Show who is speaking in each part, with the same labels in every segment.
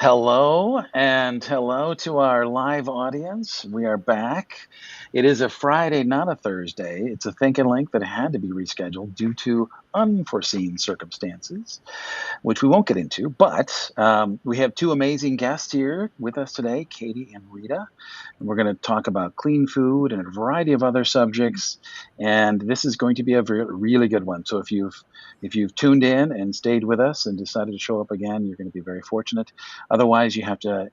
Speaker 1: Hello, and hello to our live audience. We are back. It is a Friday, not a Thursday. It's a Think and Link that had to be rescheduled due to unforeseen circumstances, which we won't get into. But we have two amazing guests here with us today, Katie and Rita. And we're going to talk about clean food and a variety of other subjects. And this is going to be a really good one. So if you've tuned in and stayed with us and decided to show up again, you're going to be very fortunate. Otherwise, you have to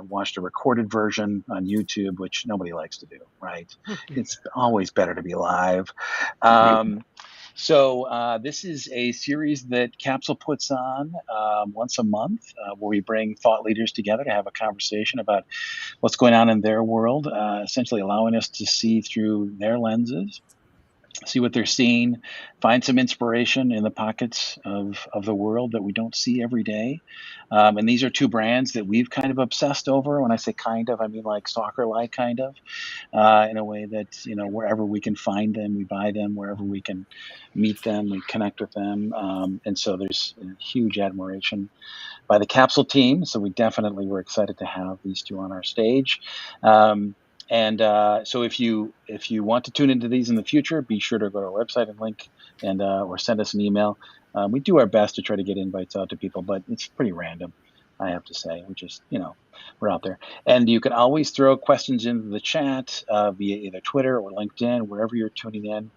Speaker 1: watch the recorded version on YouTube, which nobody likes to do, right? It's always better to be live. So this is a series that Capsule puts on once a month, where we bring thought leaders together to have a conversation about what's going on in their world, essentially allowing us to see through their lenses, see what they're seeing, find some inspiration in the pockets of the world that we don't see every day. And these are two brands that we've kind of obsessed over. When I say kind of, I mean like stalker-like kind of, in a way that, wherever we can find them, we buy them. Wherever we can meet them, we connect with them. And so there's a huge admiration by the Capsule team. So we definitely were excited to have these two on our stage. So if you want to tune into these in the future, be sure to go to our website and link, and or send us an email. We do our best to try to get invites out to people, but it's pretty random, I have to say. We just, we're out there. And you can always throw questions into the chat via either Twitter or LinkedIn, wherever you're tuning in.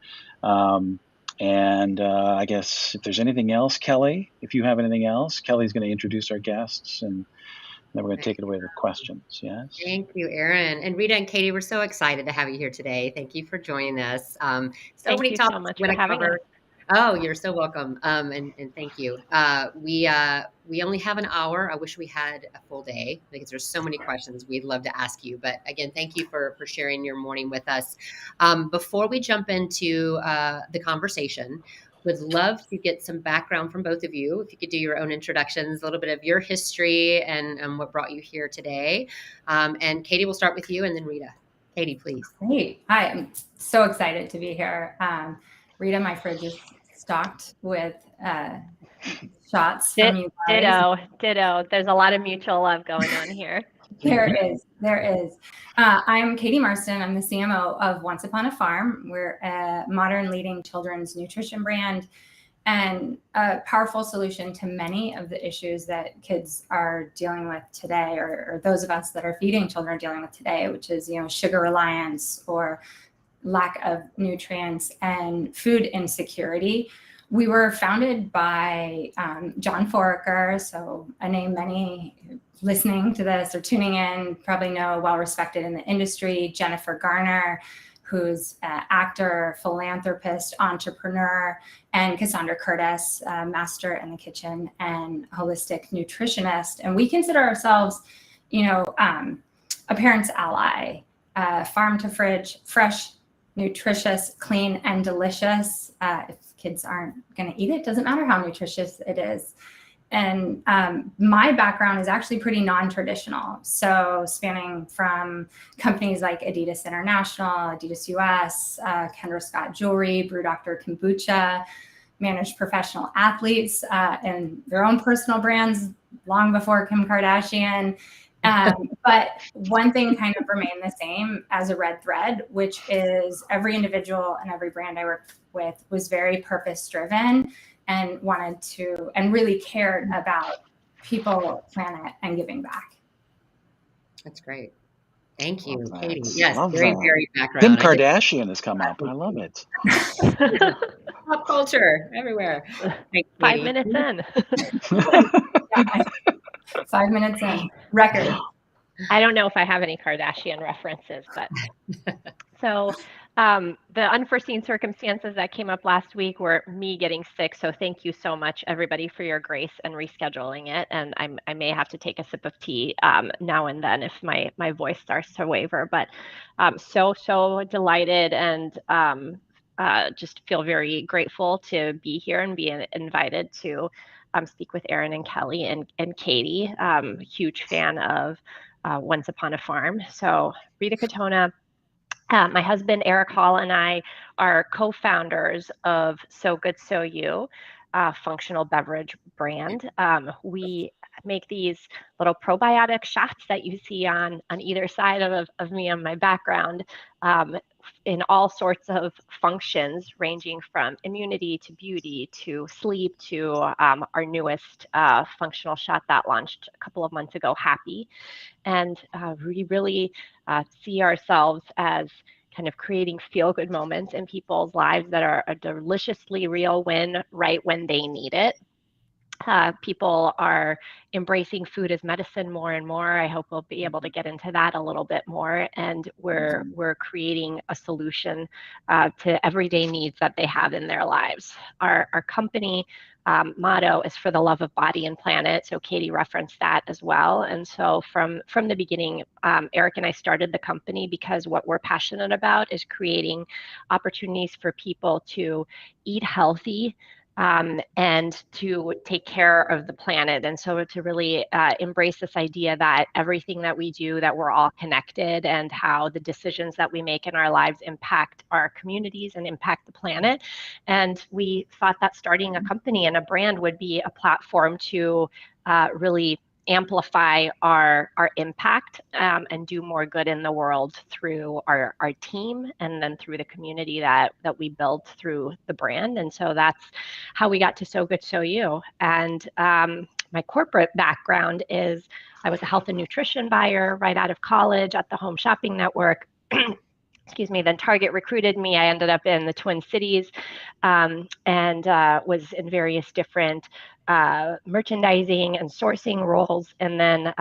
Speaker 1: I guess if there's anything else, Kelly, if you have anything else, Kelly's going to introduce our guests, and then we're going to take it away with questions. Yes.
Speaker 2: Thank you, Aaron. And Rita and Katie, we're so excited to have you here today. Thank you for joining us.
Speaker 3: Thank you so much for having us.
Speaker 2: Oh, you're so welcome. And thank you. We only have an hour. I wish we had a full day because there's so many questions we'd love to ask you. But again, thank you for sharing your morning with us. Before we jump into the conversation, would love to get some background from both of you. If you could do your own introductions, a little bit of your history and what brought you here today. And Katie, we'll start with you, and then Rita. Katie, please.
Speaker 4: Great. Hi, I'm so excited to be here. Rita, my fridge is stocked with shots from you guys.
Speaker 3: Ditto. There's a lot of mutual love going on here.
Speaker 4: There is. I'm Katie Marston. I'm the CMO of Once Upon a Farm. We're a modern leading children's nutrition brand and a powerful solution to many of the issues that kids are dealing with today, or those of us that are feeding children are dealing with today, which is, sugar reliance or lack of nutrients and food insecurity. We were founded by John Foraker, so a name many listening to this or tuning in probably know, well respected in the industry. Jennifer Garner, who's an actor, philanthropist, entrepreneur, and Cassandra Curtis, master in the kitchen and holistic nutritionist. And we consider ourselves, a parent's ally, farm to fridge, fresh, nutritious, clean, and delicious. If kids aren't going to eat it, doesn't matter how nutritious it is. And my background is actually pretty non-traditional. So spanning from companies like Adidas International, Adidas US, Kendra Scott Jewelry, Brew Dr. Kombucha, managed professional athletes and their own personal brands long before Kim Kardashian. But one thing kind of remained the same as a red thread, which is every individual and every brand I worked with was very purpose driven and wanted to, and really cared about people, planet, and giving back.
Speaker 2: That's great. Thank you, Katie.
Speaker 1: Yes,
Speaker 2: very background.
Speaker 1: Kim Kardashian has come up. I love it.
Speaker 2: Pop culture everywhere.
Speaker 3: Thanks, 5 minutes in.
Speaker 4: 5 minutes in. Record.
Speaker 3: I don't know if I have any Kardashian references, but so the unforeseen circumstances that came up last week were me getting sick. So thank you so much, everybody, for your grace and rescheduling it. And I may have to take a sip of tea now and then if my voice starts to waver. But so delighted and just feel very grateful to be here and be invited to speak with Aaron and Kelly and Katie. Huge fan of Once Upon a Farm. So Rita Katona, my husband Eric Hall and I are co-founders of So Good So You. functional beverage brand. We make these little probiotic shots that you see on either side of me on my background, in all sorts of functions, ranging from immunity to beauty to sleep to our newest functional shot that launched a couple of months ago, Happy. And we really see ourselves as kind of creating feel-good moments in people's lives that are a deliciously real win right when they need it. People are embracing food as medicine more and more. I hope we'll be able to get into that a little bit more. And we're creating a solution to everyday needs that they have in their lives. Our company motto is for the love of body and planet. So Katie referenced that as well. And so from the beginning, Eric and I started the company because what we're passionate about is creating opportunities for people to eat healthy, and to take care of the planet. And so to really embrace this idea that everything that we do, that we're all connected, and how the decisions that we make in our lives impact our communities and impact the planet. And we thought that starting a company and a brand would be a platform to really amplify our impact, and do more good in the world through our team, and then through the community that we build through the brand. And so that's how we got to So Good So You. And my corporate background is I was a health and nutrition buyer right out of college at the Home Shopping Network. Excuse me, then Target recruited me. I ended up in the Twin Cities, and was in various different merchandising and sourcing roles. And then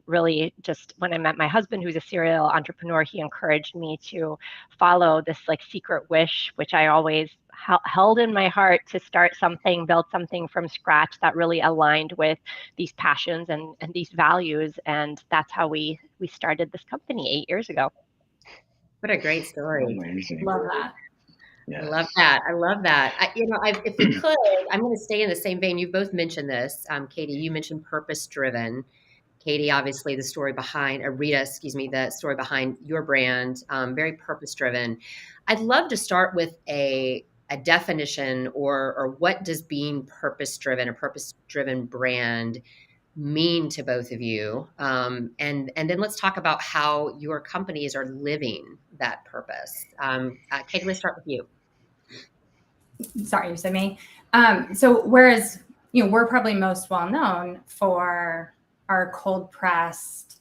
Speaker 3: really just when I met my husband, who's a serial entrepreneur, he encouraged me to follow this like secret wish, which I always held in my heart, to start something, build something from scratch that really aligned with these passions and these values. And that's how we started this company 8 years ago.
Speaker 2: What a great story.
Speaker 1: Amazing.
Speaker 4: Love that.
Speaker 1: Yes.
Speaker 2: I love that. I love that. If we could, I'm going to stay in the same vein. You both mentioned this. Katie, you mentioned purpose-driven. Katie, obviously, the story behind, Rita, the story behind your brand, very purpose-driven. I'd love to start with a definition, or what does being purpose-driven, a purpose-driven brand, mean to both of you, and then let's talk about how your companies are living that purpose. Katie, let's start with you.
Speaker 4: Sorry, you said me. So whereas we're probably most well known for our cold pressed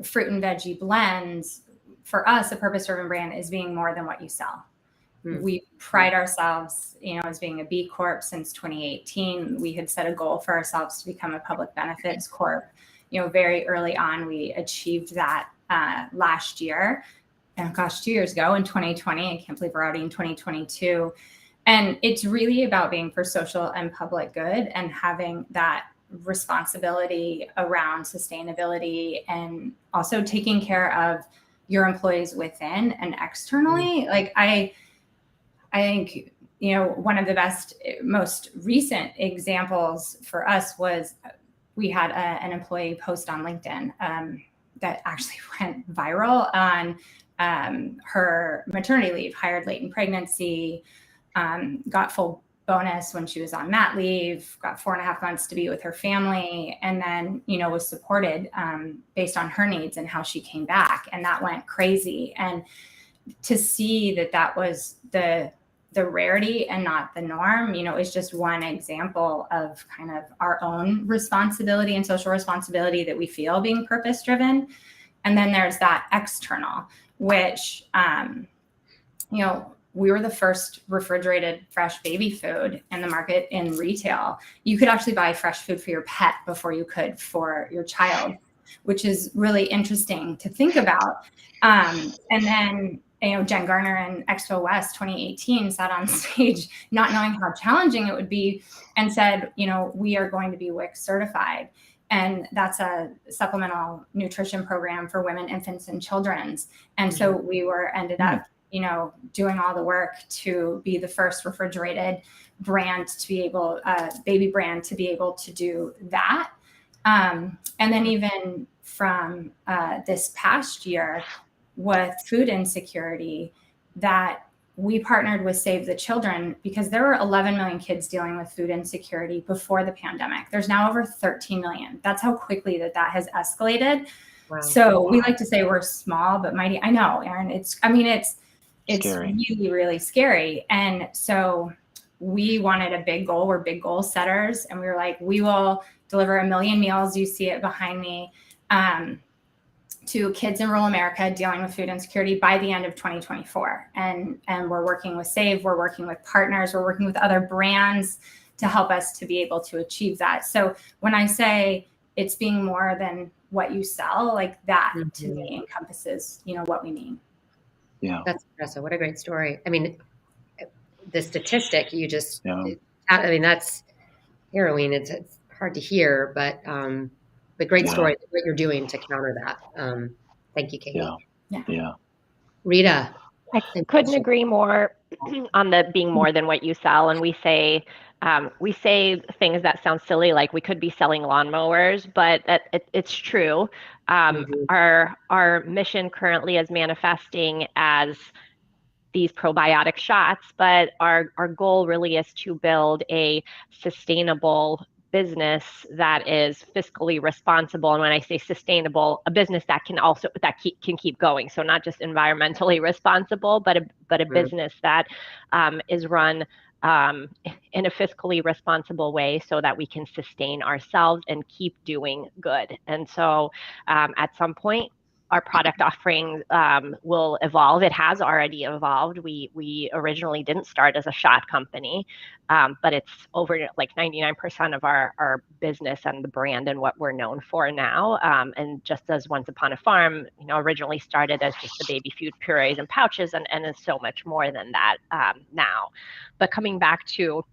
Speaker 4: fruit and veggie blends, for us, a purpose-driven brand is being more than what you sell. We pride ourselves, as being a B Corp since 2018. We had set a goal for ourselves to become a public benefits corp. Very early on, we achieved that last year. And gosh, 2 years ago in 2020, I can't believe we're already in 2022. And it's really about being for social and public good, and having that responsibility around sustainability, and also taking care of your employees within and externally. Like I think, one of the best, most recent examples for us was we had an employee post on LinkedIn that actually went viral on her maternity leave, hired late in pregnancy, got full bonus when she was on mat leave, got 4.5 months to be with her family, and then, was supported based on her needs and how she came back. And that went crazy. And to see that was the rarity and not the norm, is just one example of kind of our own responsibility and social responsibility that we feel being purpose driven. And then there's that external, which, we were the first refrigerated fresh baby food in the market in retail. You could actually buy fresh food for your pet before you could for your child, which is really interesting to think about. And then, Jen Garner and Expo West 2018 sat on stage not knowing how challenging it would be, and said, we are going to be WIC certified. And that's a supplemental nutrition program for women, infants, and children's. And so we ended up, doing all the work to be the first refrigerated brand to be able, baby brand to be able to do that. And then even from this past year with food insecurity, that we partnered with Save the Children because there were 11 million kids dealing with food insecurity before the pandemic. There's now over 13 million. That's how quickly that has escalated. Wow. So we like to say we're small but mighty. I know, Erin. It's really, really scary. And so we wanted a big goal. We're big goal setters, and we were like, we will deliver 1 million meals. You see it behind me. To kids in rural America dealing with food insecurity by the end of 2024. And we're working with Save, we're working with partners, we're working with other brands to help us to be able to achieve that. So when I say it's being more than what you sell, like that to me encompasses, what we mean.
Speaker 1: Yeah.
Speaker 2: That's impressive. What a great story. I mean, the statistic you just, that's harrowing. It's hard to hear, but great story, what you're doing to counter that. Thank you, Katie.
Speaker 1: Yeah.
Speaker 2: Rita.
Speaker 3: I couldn't agree more on the being more than what you sell. And we say things that sound silly, like we could be selling lawnmowers, but it's true. Our mission currently is manifesting as these probiotic shots, but our goal really is to build a sustainable business that is fiscally responsible. And when I say sustainable, a business that can keep going. So not just environmentally responsible, but a business that is run in a fiscally responsible way so that we can sustain ourselves and keep doing good. And so at some point, our product offering will evolve. It has already evolved. We originally didn't start as a shot company, but it's over like 99% of our business and the brand and what we're known for now. And just as Once Upon a Farm, originally started as just the baby food purees and pouches, and is so much more than that now. But coming back to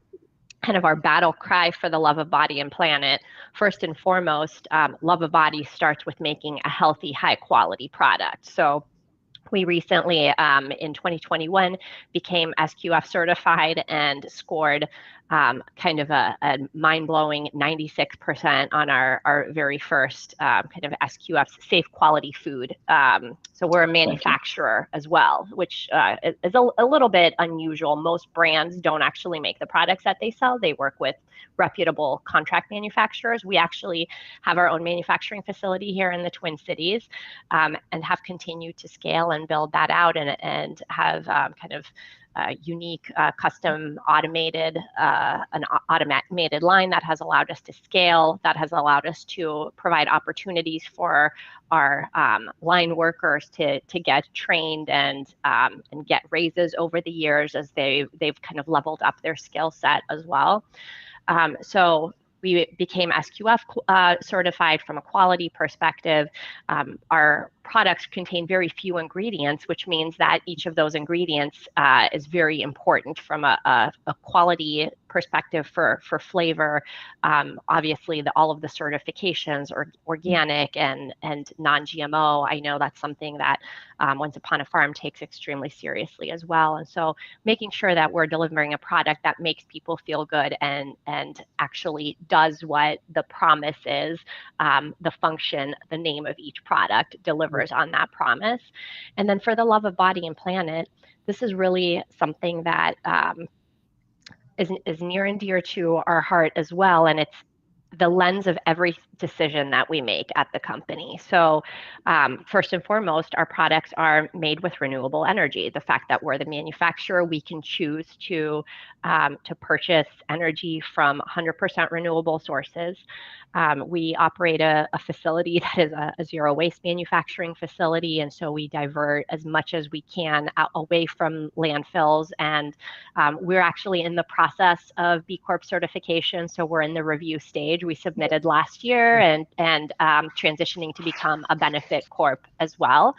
Speaker 3: kind of our battle cry for the love of body and planet, first and foremost, love of body starts with making a healthy, high quality product. So we recently, in 2021, became SQF certified and scored kind of a mind-blowing 96% on our very first kind of SQF safe quality food. So we're a manufacturer as well, which is a little bit unusual. Most brands don't actually make the products that they sell. They work with reputable contract manufacturers. We actually have our own manufacturing facility here in the Twin Cities, and have continued to scale and build that out, and have kind of unique custom automated line that has allowed us to scale, that has allowed us to provide opportunities for our line workers to get trained and get raises over the years as they've kind of leveled up their skill set as well. So we became SQF certified from a quality perspective. Our products contain very few ingredients, which means that each of those ingredients is very important from a quality perspective for flavor. Obviously, all of the certifications are organic and non-GMO. I know that's something that Once Upon a Farm takes extremely seriously as well. And so making sure that we're delivering a product that makes people feel good and actually does what the promise is, the function, the name of each product delivers on that promise. And then for the love of body and planet, this is really something that is near and dear to our heart as well. And it's the lens of every decision that we make at the company. So first and foremost, our products are made with renewable energy. The fact that we're the manufacturer, we can choose to purchase energy from 100% renewable sources. We operate a facility that is a zero waste manufacturing facility, and so we divert as much as we can away from landfills. And we're actually in the process of B Corp certification, so we're in the review stage. We submitted last year and transitioning to become a benefit corp as well.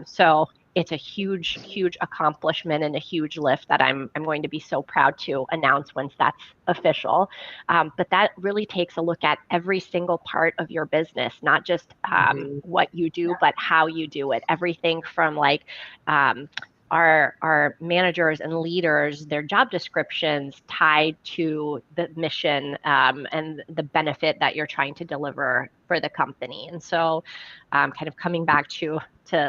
Speaker 3: So it's a huge accomplishment and a huge lift that I'm going to be so proud to announce once that's official. But that really takes a look at every single part of your business, not just what you do, but how you do it. Everything from like our managers and leaders, their job descriptions tied to the mission and the benefit that you're trying to deliver for the company. And so kind of coming back to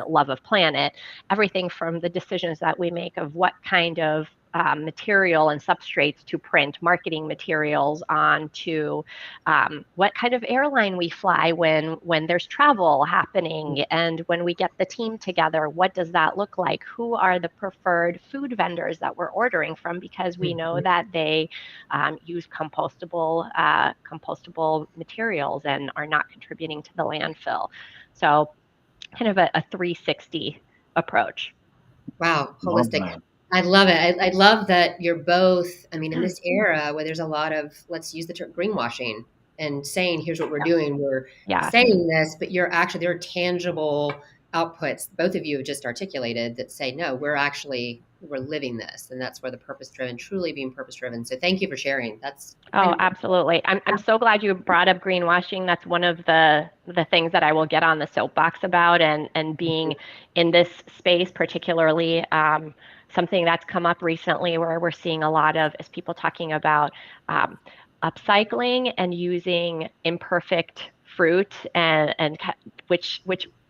Speaker 3: love of planet, everything from the decisions that we make of what kind of material and substrates to print marketing materials on to what kind of airline we fly when there's travel happening, and when we get the team together, what does that look like? Who are the preferred food vendors that we're ordering from, because we know that they use compostable materials and are not contributing to the landfill. So kind of a 360 approach.
Speaker 2: Wow, holistic.
Speaker 1: Love that.
Speaker 2: I love it. I love that you're both, I mean, in this era where there's a lot of, let's use the term greenwashing and saying, here's what we're doing. We're saying this, but you're actually, there are tangible outputs. Both of you have just articulated that say, no, we're living this. And that's where the purpose-driven, truly being purpose-driven. So thank you for sharing. That's
Speaker 3: absolutely. I'm so glad you brought up greenwashing. That's one of the things that I will get on the soapbox about, and being in this space, particularly something that's come up recently where we're seeing a lot of is people talking about upcycling and using imperfect fruit and which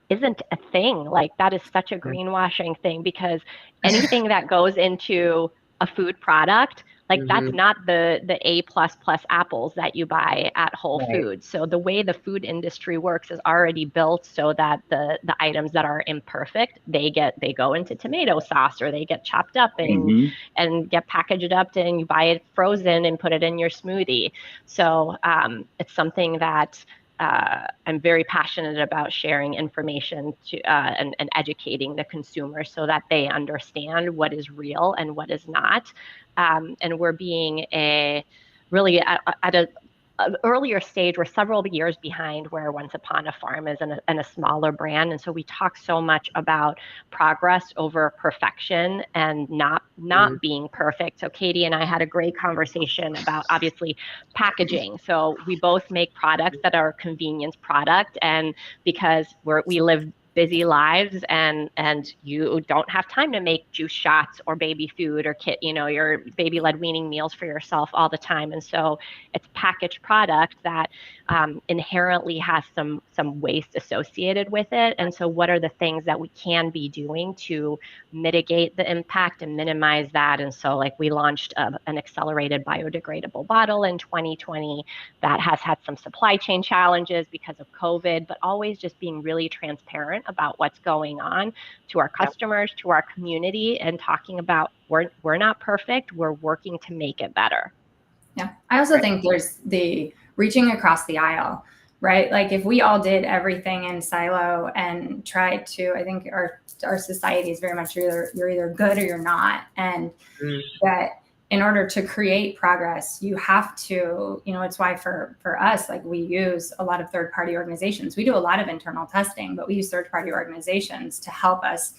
Speaker 3: isn't a thing. Like, that is such a greenwashing thing, because anything that goes into a food product, like that's not the A++ apples that you buy at Whole Foods. So the way the food industry works is already built so that the items that are imperfect, they go into tomato sauce, or they get chopped up and get packaged up, and you buy it frozen and put it in your smoothie. So it's something that I'm very passionate about sharing information to and educating the consumer so that they understand what is real and what is not. And we're being really at an earlier stage. We're several years behind where Once Upon a Farm is in a smaller brand. And so we talk so much about progress over perfection and not being perfect. So Katie and I had a great conversation about, obviously, packaging. So we both make products that are a convenience product, and because we live busy lives and you don't have time to make juice shots or baby food or your baby-led weaning meals for yourself all the time. And so it's packaged product that inherently has some waste associated with it. And so what are the things that we can be doing to mitigate the impact and minimize that? And so, like, we launched an accelerated biodegradable bottle in 2020 that has had some supply chain challenges because of COVID, but always just being really transparent about what's going on to our customers, to our community, and talking about we're not perfect, we're working to make it better.
Speaker 4: Yeah. I also think there's the reaching across the aisle, right? Like, if we all did everything in silo and tried to, I think our society is very much you're either good or you're not. And that in order to create progress, you have to, it's why for us, like, we use a lot of third-party organizations. We do a lot of internal testing, but we use third-party organizations to help us,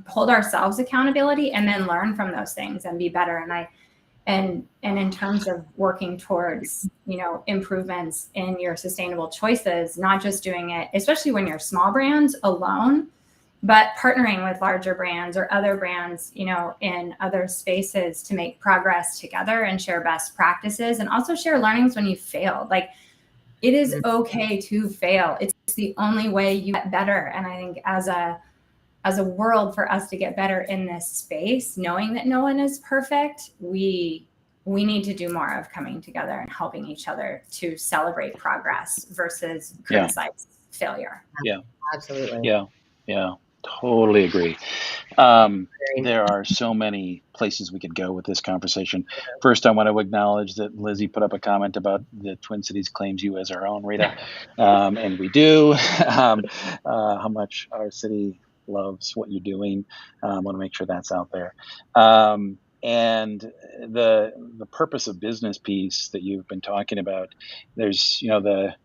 Speaker 4: hold ourselves accountability and then learn from those things and be better. And in terms of working towards, improvements in your sustainable choices, not just doing it, especially when you're small brands alone, but partnering with larger brands or other brands, in other spaces to make progress together and share best practices, and also share learnings when you failed. Like, it is okay to fail. It's the only way you get better. And I think as a world, for us to get better in this space, knowing that no one is perfect, we need to do more of coming together and helping each other to celebrate progress versus criticize failure.
Speaker 1: Yeah,
Speaker 2: absolutely.
Speaker 1: Yeah. Totally agree. There are so many places we could go with this conversation. First, I want to acknowledge that Lizzie put up a comment about the Twin Cities claims you as our own, Rita. And we do. How much our city loves what you're doing. I want to make sure that's out there. And the purpose of business piece that you've been talking about, there's,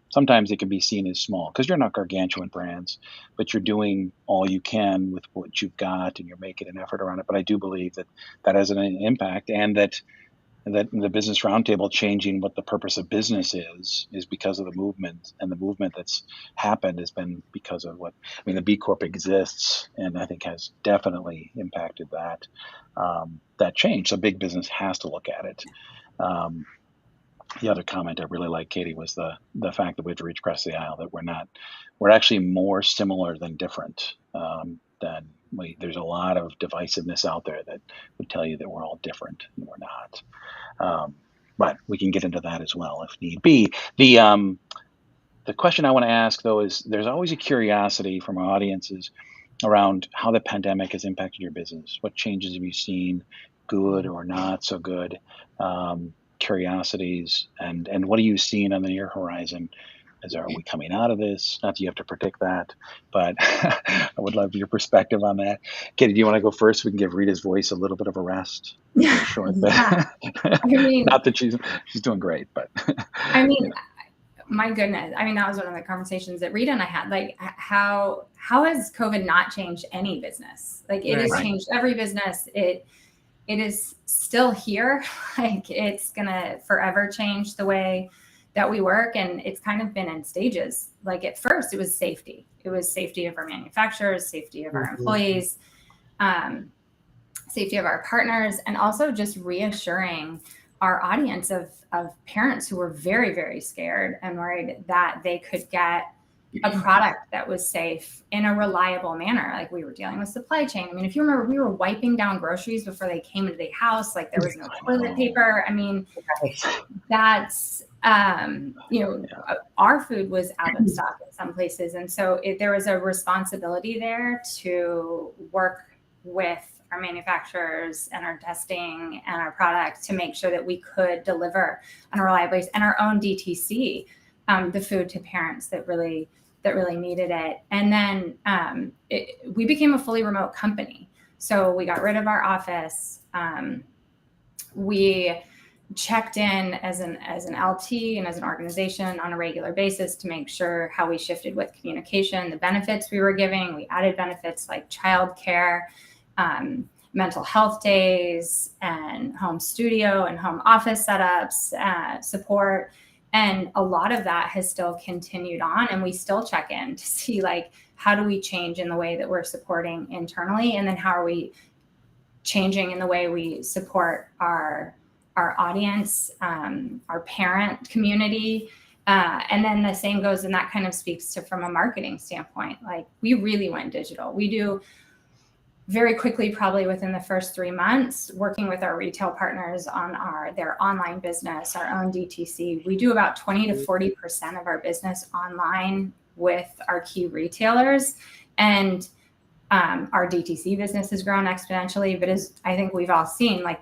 Speaker 1: sometimes it can be seen as small because you're not gargantuan brands, but you're doing all you can with what you've got and you're making an effort around it. But I do believe that has an impact, and that that the Business Roundtable changing what the purpose of business is because of the movement, and the movement that's happened has been because of the B Corp exists, and I think has definitely impacted that change. So big business has to look at it. The other comment I really like, Katie, was the fact that we have to reach across the aisle, that we're actually more similar than different. There's a lot of divisiveness out there that would tell you that we're all different, and we're not. But we can get into that as well if need be. The question I want to ask, though, is there's always a curiosity from our audiences around how the pandemic has impacted your business. What changes have you seen, good or not so good? Curiosities, and what are you seeing on the near horizon? Are we coming out of this? Not that you have to predict that, but I would love your perspective on that. Katie, do you want to go first? We can give Rita's voice a little bit of a rest.
Speaker 4: Yeah. I mean,
Speaker 1: not that she's doing great, but
Speaker 4: I mean, my goodness. I mean, that was one of the conversations that Rita and I had. Like, how has COVID not changed any business? Like, it has changed every business. It is still here. Like, it's gonna forever change the way that we work, and it's kind of been in stages. Like, at first, it was safety. It was safety of our manufacturers, safety of our employees, safety of our partners, and also just reassuring our audience of parents who were very, very scared and worried that they could get a product that was safe in a reliable manner. Like, we were dealing with supply chain. I mean, if you remember, we were wiping down groceries before they came into the house. Like, there was no toilet paper. I mean, that's, our food was out of stock in some places. And so there was a responsibility there to work with our manufacturers and our testing and our product to make sure that we could deliver on a reliable basis, and our own DTC, the food to parents that really needed it. And then we became a fully remote company. So we got rid of our office. We checked in as an LT and as an organization on a regular basis to make sure how we shifted with communication, the benefits we were giving. We added benefits like childcare, mental health days, and home studio and home office setups, support. And a lot of that has still continued on, and we still check in to see, like, how do we change in the way that we're supporting internally, and then how are we changing in the way we support our audience, our parent community. And then the same goes, and that kind of speaks to from a marketing standpoint. Like, we really went digital. We do very quickly, probably within the first 3 months, working with our retail partners on their online business, our own DTC. We do about 20 to 40% of our business online with our key retailers. And our DTC business has grown exponentially. But as I think we've all seen, like,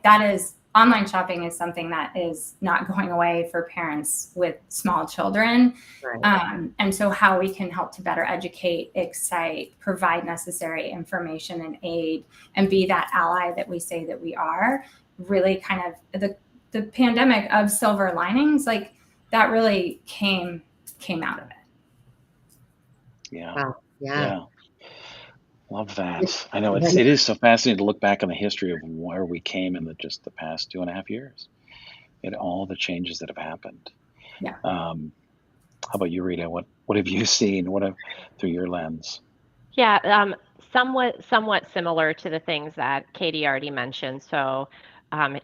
Speaker 4: online shopping is something that is not going away for parents with small children. Right. And so how we can help to better educate, excite, provide necessary information and aid, and be that ally that we say that we are, really kind of the pandemic of silver linings, like, that really came out of it.
Speaker 1: Yeah.
Speaker 2: Wow. Yeah.
Speaker 1: Love that. I know it is so fascinating to look back on the history of where we came in just the past 2.5 years, and all the changes that have happened.
Speaker 4: Yeah.
Speaker 1: How about you, Rita? What have you seen? Through your lens?
Speaker 3: Yeah, somewhat similar to the things that Katie already mentioned. So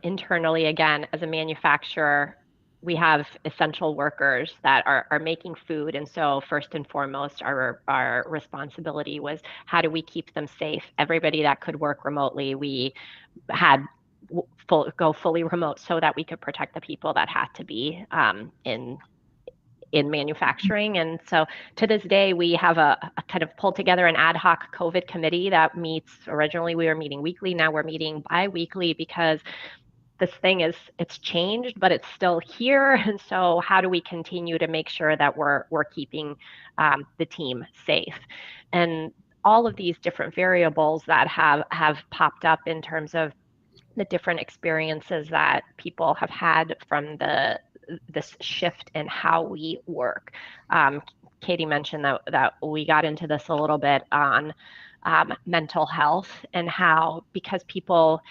Speaker 3: internally, again, as a manufacturer, we have essential workers that are making food. And so first and foremost, our responsibility was, how do we keep them safe? Everybody that could work remotely, we had go fully remote so that we could protect the people that had to be in manufacturing. And so to this day, we have a kind of pulled together an ad hoc COVID committee that meets. Originally, we were meeting weekly. Now we're meeting bi-weekly, because this thing it's changed, but it's still here. And so how do we continue to make sure that we're keeping the team safe? And all of these different variables that have popped up in terms of the different experiences that people have had from this shift in how we work. Katie mentioned that we got into this a little bit on mental health, and how, because people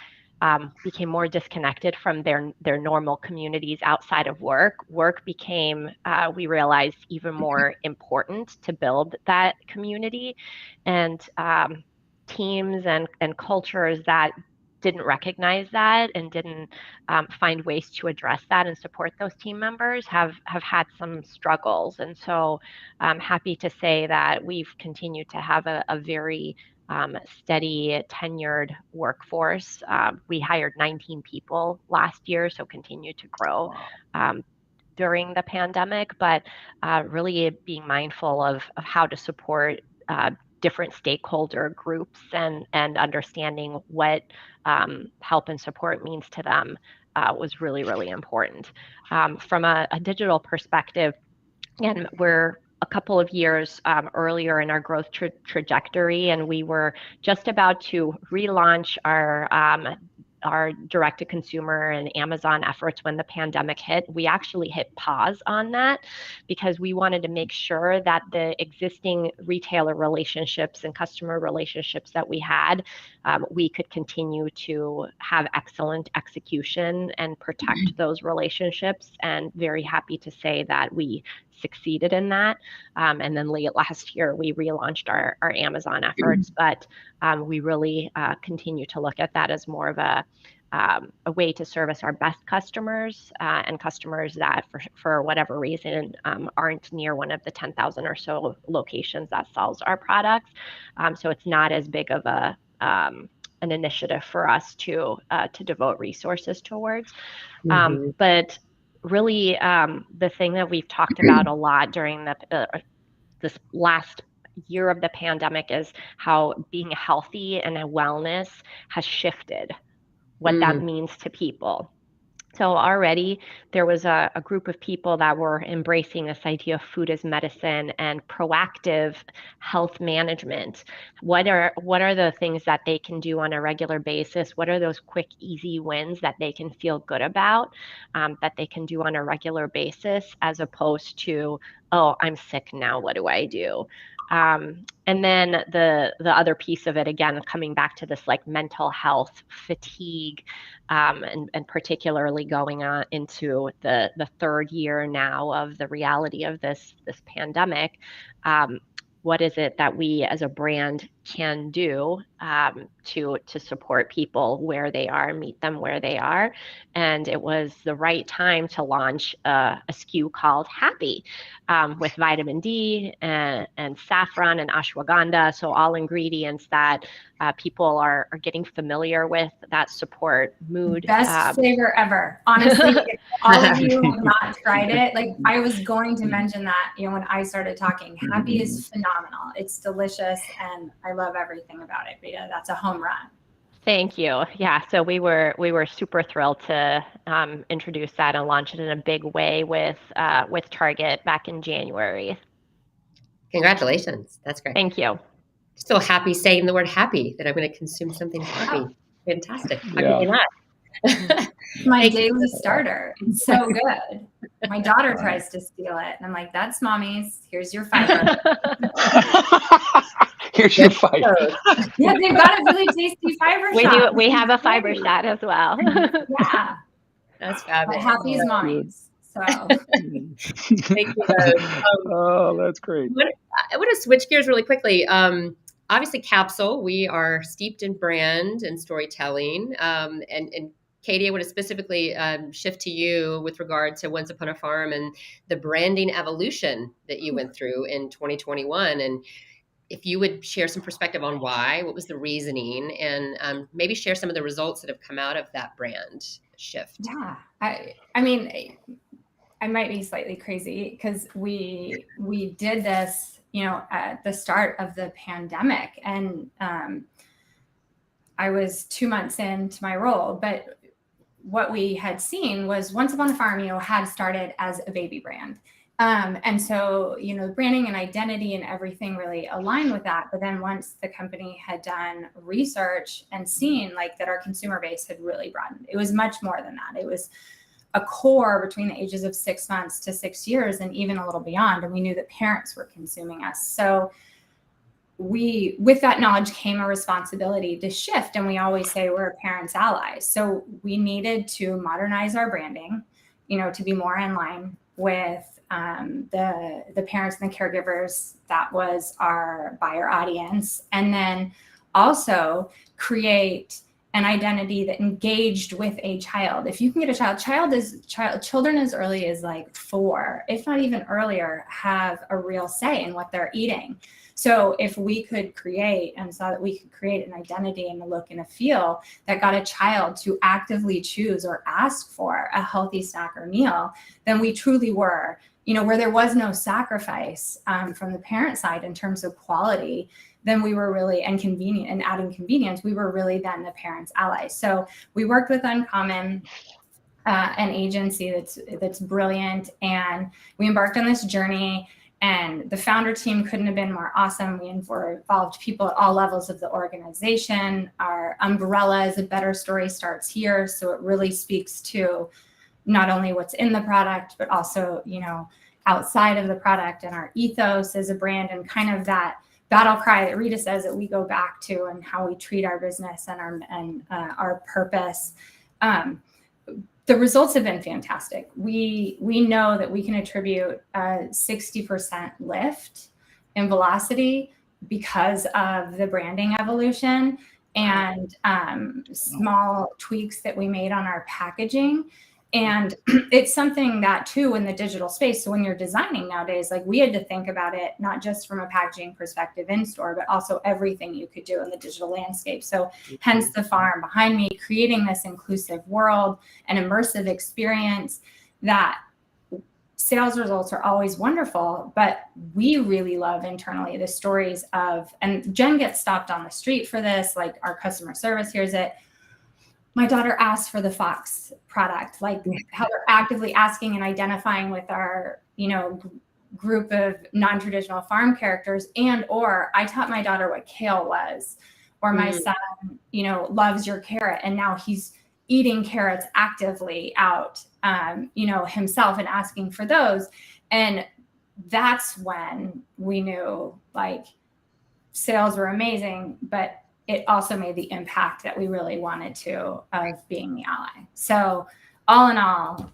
Speaker 3: became more disconnected from their normal communities outside of work. Work became, we realized, even more important to build that community, and teams and cultures that didn't recognize that and didn't find ways to address that and support those team members have had some struggles. And so I'm happy to say that we've continued to have a very steady tenured workforce. We hired 19 people last year, so continue to grow during the pandemic, but really being mindful of how to support different stakeholder groups and understanding what help and support means to them was really, really important. From a digital perspective, and we're a couple of years earlier in our growth trajectory, and we were just about to relaunch our direct-to-consumer and Amazon efforts when the pandemic hit. We actually hit pause on that because we wanted to make sure that the existing retailer relationships and customer relationships that we had, we could continue to have excellent execution and protect those relationships. And very happy to say that we succeeded in that. And then late last year, we relaunched our Amazon efforts, but we really continue to look at that as more of a way to service our best customers and customers that for whatever reason aren't near one of the 10,000 or so locations that sells our products. So it's not as big of an initiative for us to devote resources towards. But really, the thing that we've talked about a lot during this last year of the pandemic is how being healthy and wellness has shifted what that means to people. So already there was a group of people that were embracing this idea of food as medicine and proactive health management. What are the things that they can do on a regular basis? What are those quick, easy wins that they can feel good about, that they can do on a regular basis, as opposed to, oh, I'm sick now, what do I do? And then the other piece of it, again, coming back to this like mental health fatigue, and particularly going on into the third year now of the reality of this pandemic. What is it that we as a brand can do to support people where they are, meet them where they are? And it was the right time to launch a SKU called Happy, with vitamin D and saffron and ashwagandha. So all ingredients that people are getting familiar with that support mood.
Speaker 4: Best flavor ever. Honestly, if all of you have not tried it, like I was going to mention that, when I started talking, Happy is phenomenal. It's delicious and I love everything about it. Rita, that's a home run.
Speaker 3: Thank you. Yeah, so we were super thrilled to introduce that and launch it in a big way with Target back in January.
Speaker 2: Congratulations. That's great.
Speaker 3: Thank you.
Speaker 2: Still happy saying the word happy, that I'm going to consume something happy. Fantastic. How can you not?
Speaker 4: My daily starter. It's so good. My daughter tries to steal it, and I'm like, "That's mommy's. Here's your fiber."
Speaker 1: Here's your fiber.
Speaker 4: Yeah, they've got a really tasty fiber shot.
Speaker 3: We have a fiber shot as well.
Speaker 4: Yeah,
Speaker 2: that's fabulous.
Speaker 4: But Happy's mommy's. So
Speaker 2: thank you.
Speaker 1: Oh, that's great.
Speaker 2: I want to switch gears really quickly. Obviously, Capsule, we are steeped in brand and storytelling. And Katie, I want to specifically shift to you with regard to Once Upon a Farm and the branding evolution that you went through in 2021. And if you would share some perspective on why, what was the reasoning, and maybe share some of the results that have come out of that brand shift.
Speaker 4: Yeah, I mean, I might be slightly crazy because we did this, at the start of the pandemic, and I was 2 months into my role, but what we had seen was Once Upon a Farm, had started as a baby brand. And so, branding and identity and everything really aligned with that. But then once the company had done research and seen that our consumer base had really broadened, it was much more than that. It was a core between the ages of 6 months to 6 years and even a little beyond. And we knew that parents were consuming us. So with that knowledge came a responsibility to shift. And we always say we're parents' allies. So we needed to modernize our branding, to be more in line with the parents and the caregivers. That was our buyer audience. And then also create an identity that engaged with a child. If you can get a children as early as like 4, if not even earlier, have a real say in what they're eating. So if we could create and saw that we could create an identity and a look and a feel that got a child to actively choose or ask for a healthy snack or meal, then we truly were, where there was no sacrifice from the parent side in terms of quality, then we were really, and convenient, and adding convenience, we were really then the parents' allies. So we worked with Uncommon, an agency that's brilliant, and we embarked on this journey. And the founder team couldn't have been more awesome. We involved people at all levels of the organization. Our umbrella is a better story starts here. So it really speaks to not only what's in the product, but also, outside of the product, and our ethos as a brand, and kind of that battle cry that Rita says that we go back to, and how we treat our business and our purpose. The results have been fantastic. We know that we can attribute a 60% lift in velocity because of the branding evolution and small tweaks that we made on our packaging. And it's something that too in the digital space. So when you're designing nowadays, like we had to think about it, not just from a packaging perspective in store, but also everything you could do in the digital landscape. So hence the farm behind me, creating this inclusive world and immersive experience. That sales results are always wonderful, but we really love internally the stories of, and Jen gets stopped on the street for this, like our customer service hears it. My daughter asked for the Fox product, like how they're actively asking and identifying with our, group of non-traditional farm characters, or I taught my daughter what kale was, or my son, loves your carrot. And now he's eating carrots actively out, himself, and asking for those. And that's when we knew like sales were amazing, but it also made the impact that we really wanted to of being the ally. So all in all,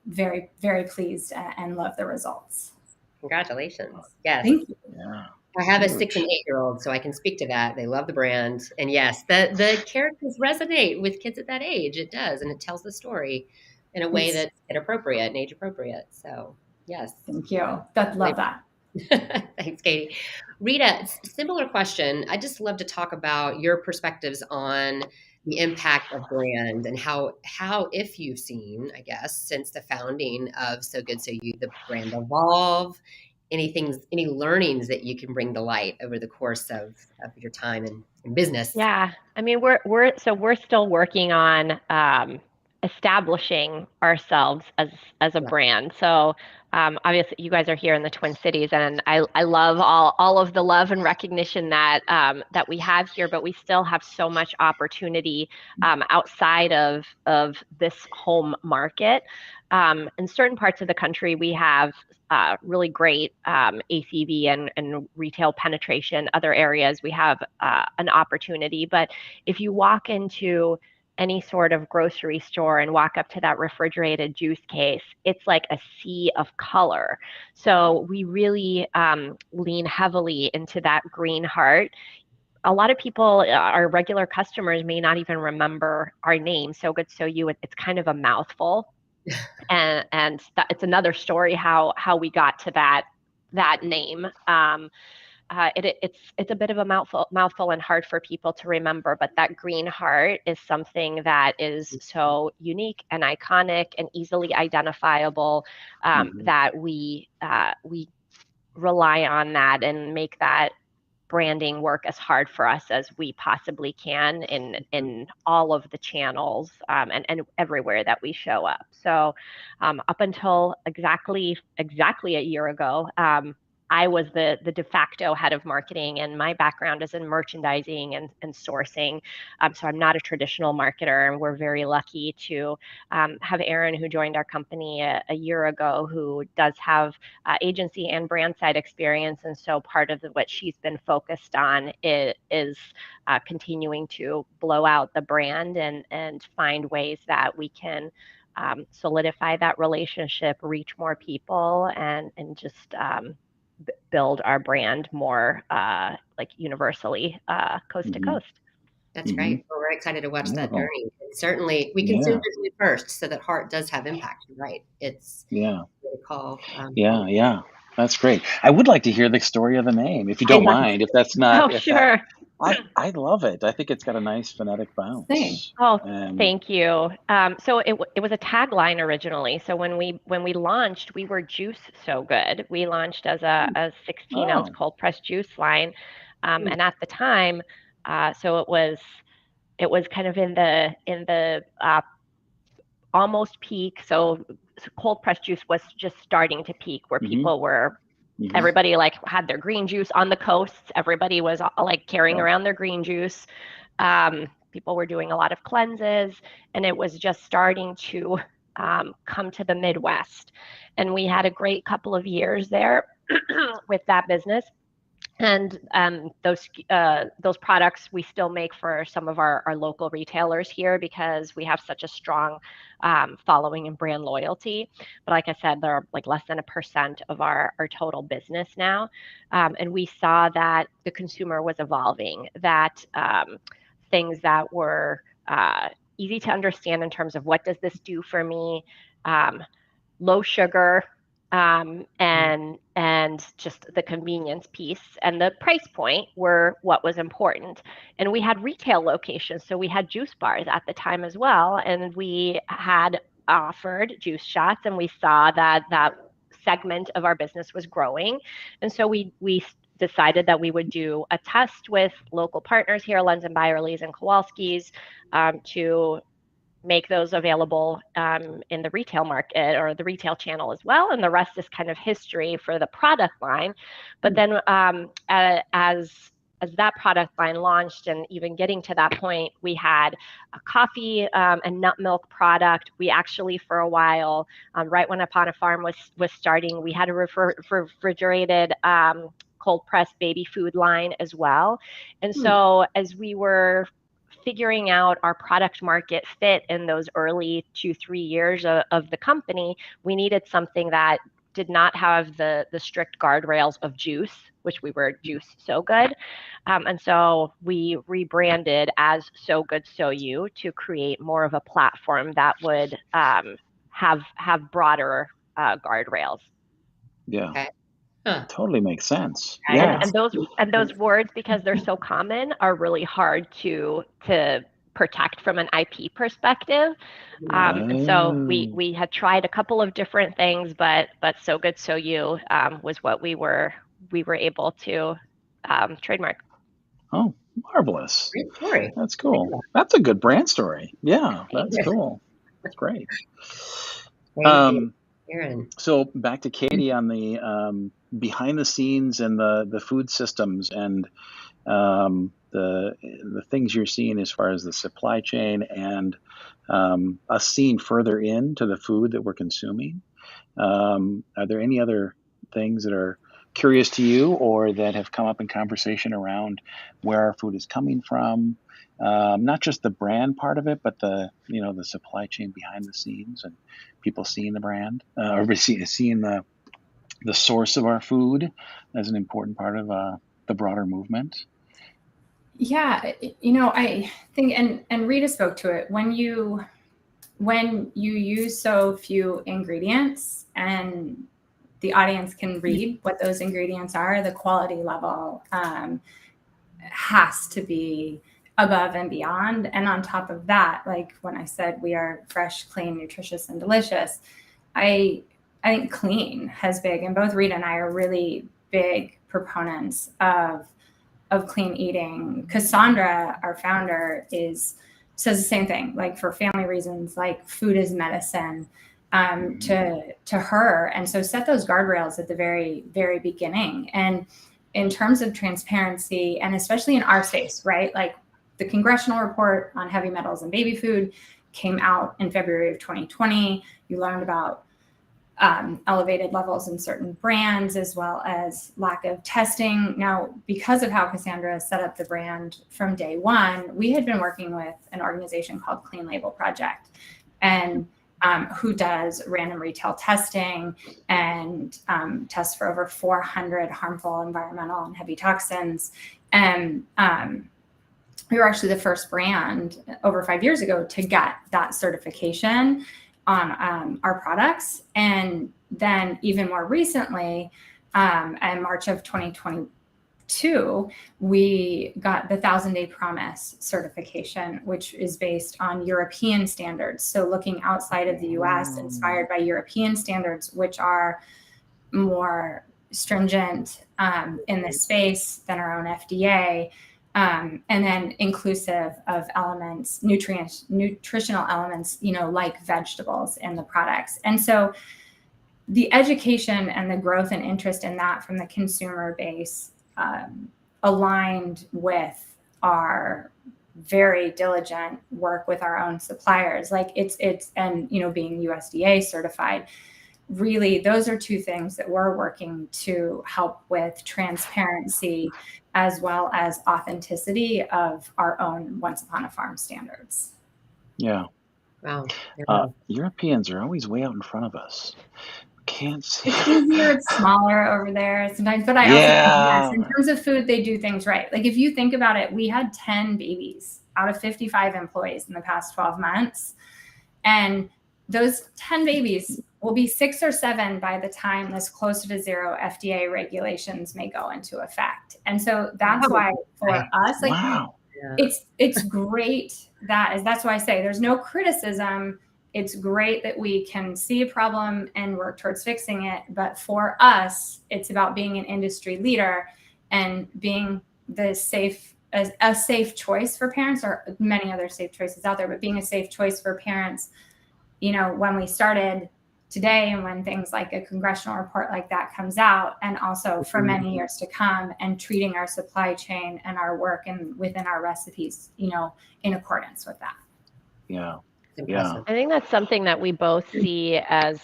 Speaker 4: very, very pleased and love the results.
Speaker 2: Congratulations. Yes.
Speaker 4: Thank you.
Speaker 1: Yeah.
Speaker 2: I have a 6 and 8-year-old, so I can speak to that. They love the brand. And yes, the characters resonate with kids at that age. It does. And it tells the story in a way that's inappropriate and age appropriate. So yes.
Speaker 4: Thank you. Love that.
Speaker 2: Thanks, Katie. Rita, similar question. I just love to talk about your perspectives on the impact of brand and how if you've seen, I guess, since the founding of So Good So You, the brand evolve, any learnings that you can bring to light over the course of your time in business.
Speaker 3: Yeah, I mean, we're still working on establishing ourselves as a brand. So obviously you guys are here in the Twin Cities, and I love all of the love and recognition that that we have here, but we still have so much opportunity outside of this home market. In certain parts of the country, we have really great ACV and retail penetration. Other areas, we have an opportunity. But if you walk into any sort of grocery store and walk up to that refrigerated juice case, it's like a sea of color. So we really lean heavily into that green heart. A lot of people, our regular customers, may not even remember our name, So Good So You. It's kind of a mouthful. And it's another story how we got to that name. It's a bit of a mouthful and hard for people to remember, but that green heart is something that is so unique and iconic and easily identifiable that we rely on that and make that branding work as hard for us as we possibly can in all of the channels and everywhere that we show up. So up until exactly a year ago, I was the de facto head of marketing, and my background is in merchandising and sourcing. So I'm not a traditional marketer, and we're very lucky to have Erin, who joined our company a year ago, who does have agency and brand side experience. And so part of what she's been focused on is continuing to blow out the brand and find ways that we can solidify that relationship, reach more people, and just build our brand more like universally coast to coast.
Speaker 2: That's great. Well, we're excited to watch that
Speaker 1: Wonderful.
Speaker 2: journey. And certainly, we consume visually first, so that heart does have impact. Right? It's a call.
Speaker 1: Yeah. That's great. I would like to hear the story of the name, if you don't mind. If that's not,
Speaker 3: sure.
Speaker 1: I love it. I think it's got a nice phonetic bounce.
Speaker 3: Thank you. So it was a tagline originally. So when we launched, we were Juice So Good. We launched as a 16-ounce cold pressed juice line, and at the time, so it was kind of in the almost peak. So cold pressed juice was just starting to peak, where people were. Everybody like had their green juice on the coasts. Everybody was like carrying around their green juice. People were doing a lot of cleanses, and it was just starting to come to the Midwest. And we had a great couple of years there with that business. And those products we still make for some of our local retailers here, because we have such a strong following and brand loyalty. But like I said, they're like less than 1% of our total business now. And we saw that the consumer was evolving, that things that were easy to understand in terms of what does this do for me, low sugar, and just the convenience piece and the price point were what was important. And we had retail locations, so we had juice bars at the time as well, and we had offered juice shots, and we saw that segment of our business was growing. And so we decided that we would do a test with local partners here, Lenz and Byerly's and Kowalski's, to make those available in the retail market or the retail channel as well. And the rest is kind of history for the product line. But then as that product line launched, and even getting to that point, we had a coffee and nut milk product. We actually, for a while, right when Upon a Farm was starting, we had a refrigerated cold pressed baby food line as well. And so as we were figuring out our product market fit in those early 2-3 years of the company, we needed something that did not have the strict guardrails of juice, which we were Juice So Good. And so we rebranded as So Good So You to create more of a platform that would have broader guardrails.
Speaker 1: Yeah.
Speaker 2: Okay.
Speaker 1: Totally makes sense.
Speaker 3: And those words, because they're so common, are really hard to protect from an IP perspective. And so we had tried a couple of different things, but So Good So You was what we were able to trademark.
Speaker 1: Oh, marvelous.
Speaker 2: Great story.
Speaker 1: That's cool. That's a good brand story. Yeah, that's cool. That's great. So back to Katie on the behind the scenes and the food systems and the things you're seeing as far as the supply chain and us seeing further into the food that we're consuming. Are there any other things that are curious to you or that have come up in conversation around where our food is coming from? Not just the brand part of it, but the supply chain behind the scenes and people seeing the brand or seeing the source of our food as an important part of the broader movement.
Speaker 4: Yeah, I think, and Rita spoke to it, when you use so few ingredients and the audience can read what those ingredients are, the quality level has to be above and beyond. And on top of that, like when I said we are fresh, clean, nutritious, and delicious, I think clean has big, and both Rita and I are really big proponents of clean eating. Cassandra, our founder, says the same thing, like for family reasons, like food is medicine. to her. And so set those guardrails at the very, very beginning. And in terms of transparency, and especially in our space, right? Like the congressional report on heavy metals in baby food came out in February of 2020. You learned about elevated levels in certain brands, as well as lack of testing. Now, because of how Cassandra set up the brand from day one, we had been working with an organization called Clean Label Project, and who does random retail testing and tests for over 400 harmful environmental and heavy toxins. And we were actually the first brand over 5 years ago to get that certification on our products. And then even more recently, in March of 2022, we got the 1,000-Day Promise certification, which is based on European standards. So looking outside of the US, inspired by European standards, which are more stringent in this space than our own FDA. And then inclusive of elements, nutritional elements, like vegetables in the products. And so the education and the growth and interest in that from the consumer base aligned with our very diligent work with our own suppliers. Like it's and being USDA certified. Really, those are two things that we're working to help with transparency as well as authenticity of our own Once Upon a Farm standards.
Speaker 1: Yeah.
Speaker 2: Wow.
Speaker 1: Europeans are always way out in front of us. Can't see.
Speaker 4: It's easier, it's smaller over there sometimes, but I also think, yes, in terms of food, they do things right. Like if you think about it, we had 10 babies out of 55 employees in the past 12 months. And those 10 babies will be 6 or 7 by the time this closer to zero FDA regulations may go into effect. And so that's why for us, like it's great that's why I say there's no criticism. It's great that we can see a problem and work towards fixing it. But for us, it's about being an industry leader and being a safe choice for parents, or many other safe choices out there, but being a safe choice for parents. When we started today and when things like a congressional report like that comes out, and also for many years to come, and treating our supply chain and our work and within our recipes, in accordance with that.
Speaker 1: Yeah.
Speaker 3: I think that's something that we both see as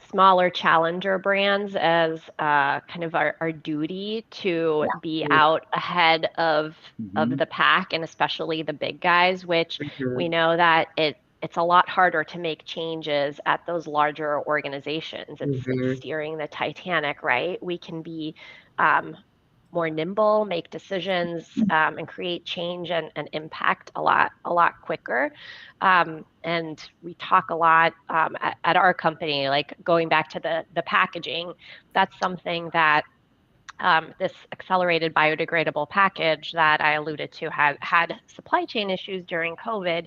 Speaker 3: smaller challenger brands as kind of our duty to be out ahead of the pack, and especially the big guys, which we know that it's a lot harder to make changes at those larger organizations. It's steering the Titanic, right? We can be more nimble, make decisions, and create change and impact a lot quicker. And we talk a lot at our company, like going back to the packaging. That's something that this accelerated biodegradable package that I alluded to had supply chain issues during COVID.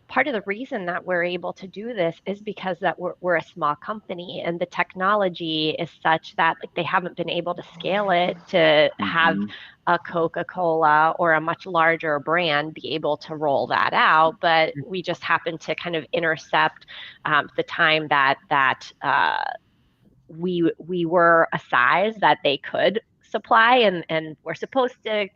Speaker 3: Part of the reason that we're able to do this is because that we're a small company, and the technology is such that they haven't been able to scale it to have a Coca-Cola or a much larger brand be able to roll that out. But we just happen to kind of intercept the time that we were a size that they could supply, and we're supposed to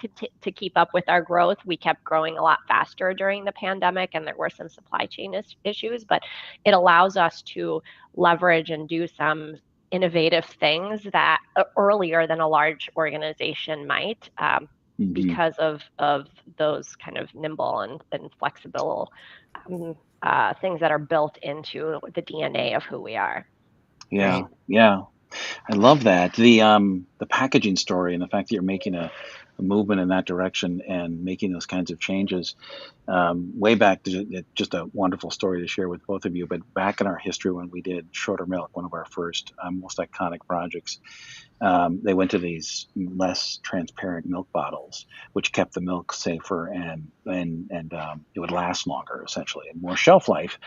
Speaker 3: keep up with our growth. We kept growing a lot faster during the pandemic, and there were some supply chain issues, but it allows us to leverage and do some innovative things that earlier than a large organization might, because of those kind of nimble and flexible things that are built into the DNA of who we are.
Speaker 1: Yeah. I love that. The packaging story and the fact that you're making a movement in that direction and making those kinds of changes. Way back, just a wonderful story to share with both of you, but back in our history when we did Shorter Milk, one of our first most iconic projects, they went to these less transparent milk bottles, which kept the milk safer and it would last longer, essentially, and more shelf life.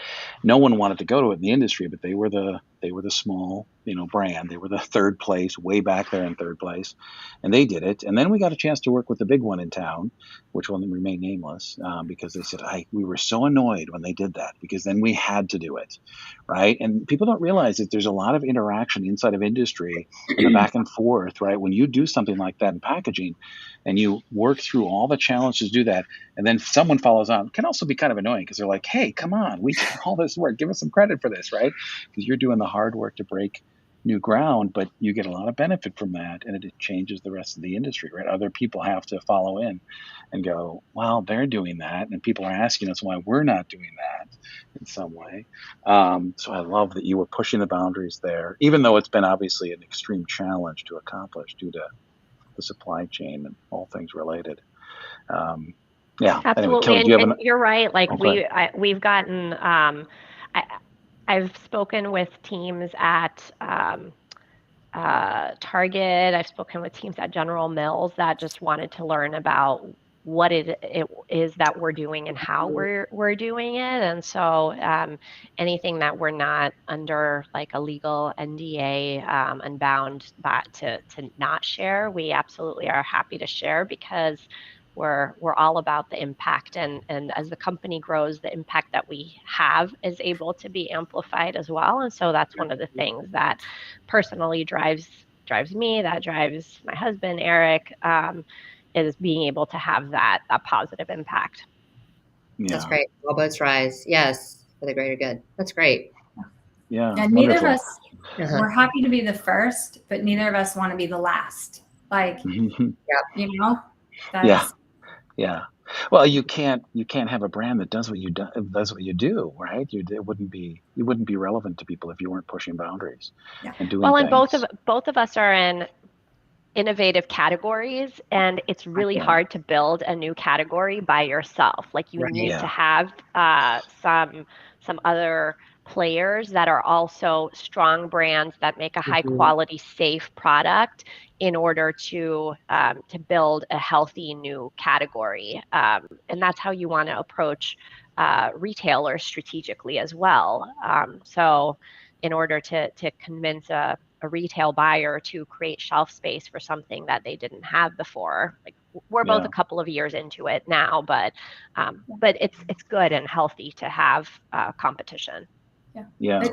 Speaker 1: No one wanted to go to it in the industry, but they were the small, brand. They were the third place, way back there in third place, and they did it. And then we got a chance to work with the big one in town, which will remain nameless, because they said, we were so annoyed when they did that, because then we had to do it, right? And people don't realize that there's a lot of interaction inside of industry and the back and forth, right? When you do something like that in packaging, and you work through all the challenges to do that, and then someone follows on, can also be kind of annoying, because they're like, hey, come on, we did all this work, give us some credit for this, right? Because you're doing the hard work to break new ground, but you get a lot of benefit from that, and it changes the rest of the industry, right? Other people have to follow in and go, well, they're doing that, and people are asking us why we're not doing that in some way. So I love that you were pushing the boundaries there, even though it's been obviously an extreme challenge to accomplish due to the supply chain and all things related. Yeah. Anyway,
Speaker 3: Absolutely.
Speaker 1: Kelly, do you have
Speaker 3: And you're right. Like
Speaker 1: go ahead.
Speaker 3: we've gotten, I've spoken with teams at Target. I've spoken with teams at General Mills that just wanted to learn about what it is that we're doing and how we're doing it. And so anything that we're not under like a legal NDA and bound that to not share, we absolutely are happy to share, because we're all about the impact, and as the company grows, the impact that we have is able to be amplified as well. And so that's one of the things that personally drives me, that drives my husband Eric, is being able to have that positive impact.
Speaker 2: That's great. All boats rise. Yes, for the greater good. That's great.
Speaker 1: Yeah.
Speaker 4: And neither of us, we're happy to be the first, but neither of us want to be the last. Like, that's,
Speaker 1: Yeah. Well, you can't have a brand that does what you do, right? You wouldn't be relevant to people if you weren't pushing boundaries and doing things.
Speaker 3: And both of us are in innovative categories, and it's really hard to build a new category by yourself. Like you need to have some other players that are also strong brands that make a high quality, safe product in order to build a healthy new category. And that's how you want to approach retailers strategically as well. So in order to convince a retail buyer to create shelf space for something that they didn't have before. Like we're both a couple of years into it now, but it's good and healthy to have competition.
Speaker 4: Yeah.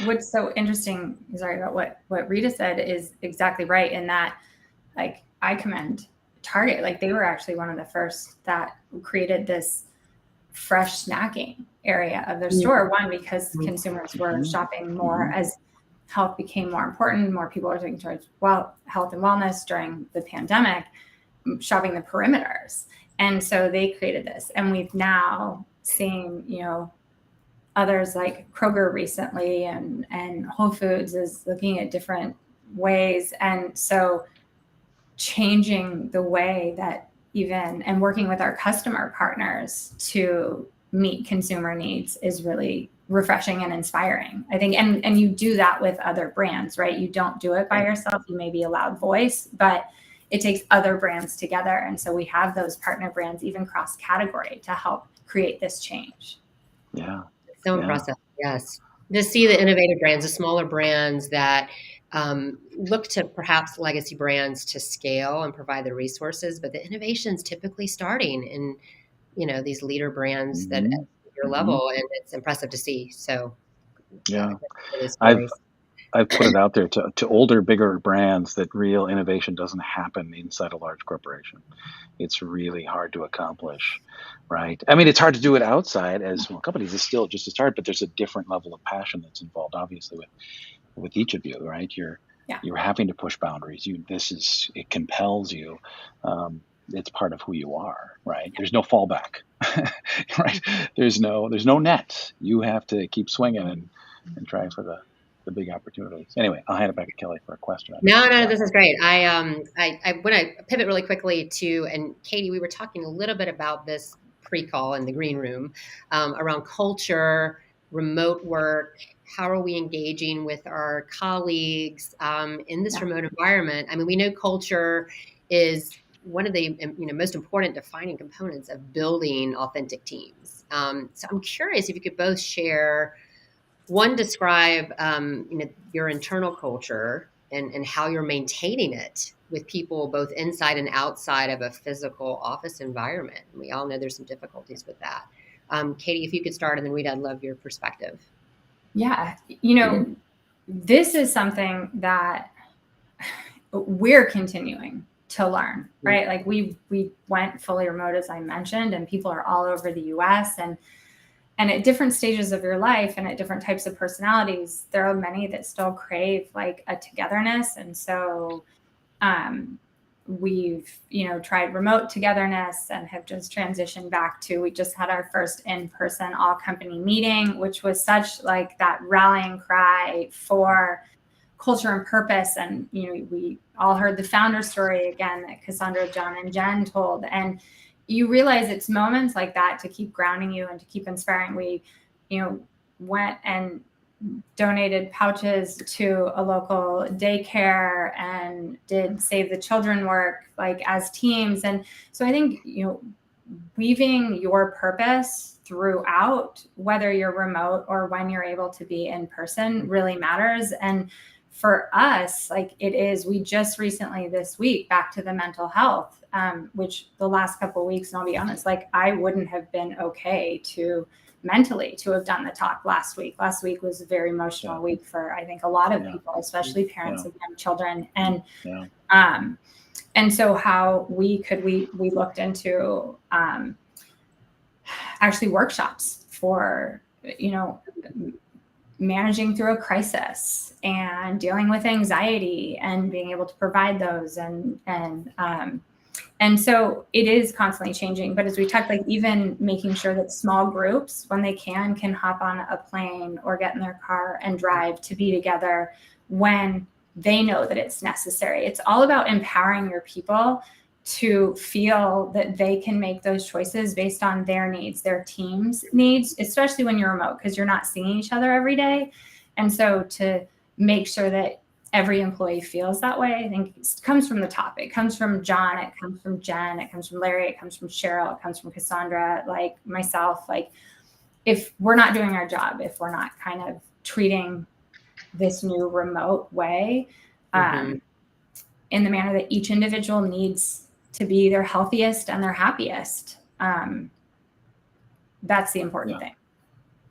Speaker 4: What's so interesting, sorry, about what Rita said is exactly right. In that, like, I commend Target. Like they were actually one of the first that created this fresh snacking area of their store. One, because consumers were shopping more as health became more important. More people were taking towards health and wellness during the pandemic, shopping the perimeters. And so they created this. And we've now seen, others like Kroger recently and Whole Foods is looking at different ways. And so changing the way that and working with our customer partners to meet consumer needs is really refreshing and inspiring, I think. And you do that with other brands, right? You don't do it by yourself. You may be a loud voice, but it takes other brands together. And so we have those partner brands, even cross category, to help create this change.
Speaker 1: Yeah.
Speaker 2: So impressive. Yes. To see the innovative brands, the smaller brands that look to perhaps legacy brands to scale and provide the resources, but the innovation's typically starting in, these leader brands that at your level, and it's impressive to see. So
Speaker 1: I've put it out there to older, bigger brands that real innovation doesn't happen inside a large corporation. It's really hard to accomplish, right? I mean, it's hard to do it outside as small companies. It's still just as hard, but there's a different level of passion that's involved, obviously, with each of you, right? You're having to push boundaries. It compels you. It's part of who you are, right? There's no fallback, right? There's no net. You have to keep swinging and try for the big opportunities. Anyway, I'll hand it back to Kelly for a question.
Speaker 2: No, this is great. I want to pivot really quickly and Katie, we were talking a little bit about this pre-call in the green room around culture remote work? How are we engaging with our colleagues in this remote environment? I mean, we know culture is one of the most important defining components of building authentic teams. So I'm curious if you could both share, one, describe your internal culture and how you're maintaining it with people both inside and outside of a physical office environment. And we all know there's some difficulties with that. Katie, if you could start, and then Rita, I'd love your perspective.
Speaker 4: Yeah, this is something that we're continuing to learn, right? Like we went fully remote, as I mentioned, and people are all over the US, and at different stages of your life and at different types of personalities, there are many that still crave like a togetherness. And so we've, tried remote togetherness and have just transitioned back to, we just had our first in-person all company meeting, which was such like that rallying cry for culture and purpose. And, we all heard the founder story again that Cassandra, John, and Jen told. And you realize it's moments like that to keep grounding you and to keep inspiring. We, went and donated pouches to a local daycare and did Save the Children work like as teams. And so I think, weaving your purpose throughout, whether you're remote or when you're able to be in person, really matters. And for us, like we just recently this week back to the mental health, which the last couple of weeks, and I'll be honest, like I wouldn't have been okay to mentally to have done the talk last week. Last week was a very emotional week for, I think, a lot of people, especially parents of young children. And, and so how we looked into actually workshops for, managing through a crisis and dealing with anxiety and being able to provide those. And so it is constantly changing. But as we talked, like even making sure that small groups, when they can hop on a plane or get in their car and drive to be together when they know that it's necessary. It's all about empowering your people to feel that they can make those choices based on their needs, their team's needs, especially when you're remote, because you're not seeing each other every day. And so to make sure that every employee feels that way, I think it comes from the top. It comes from John, it comes from Jen, it comes from Larry, it comes from Cheryl, it comes from Cassandra, like myself. Like if we're not doing our job, if we're not kind of treating this new remote way in the manner that each individual needs to be their healthiest and their happiest, that's the important thing.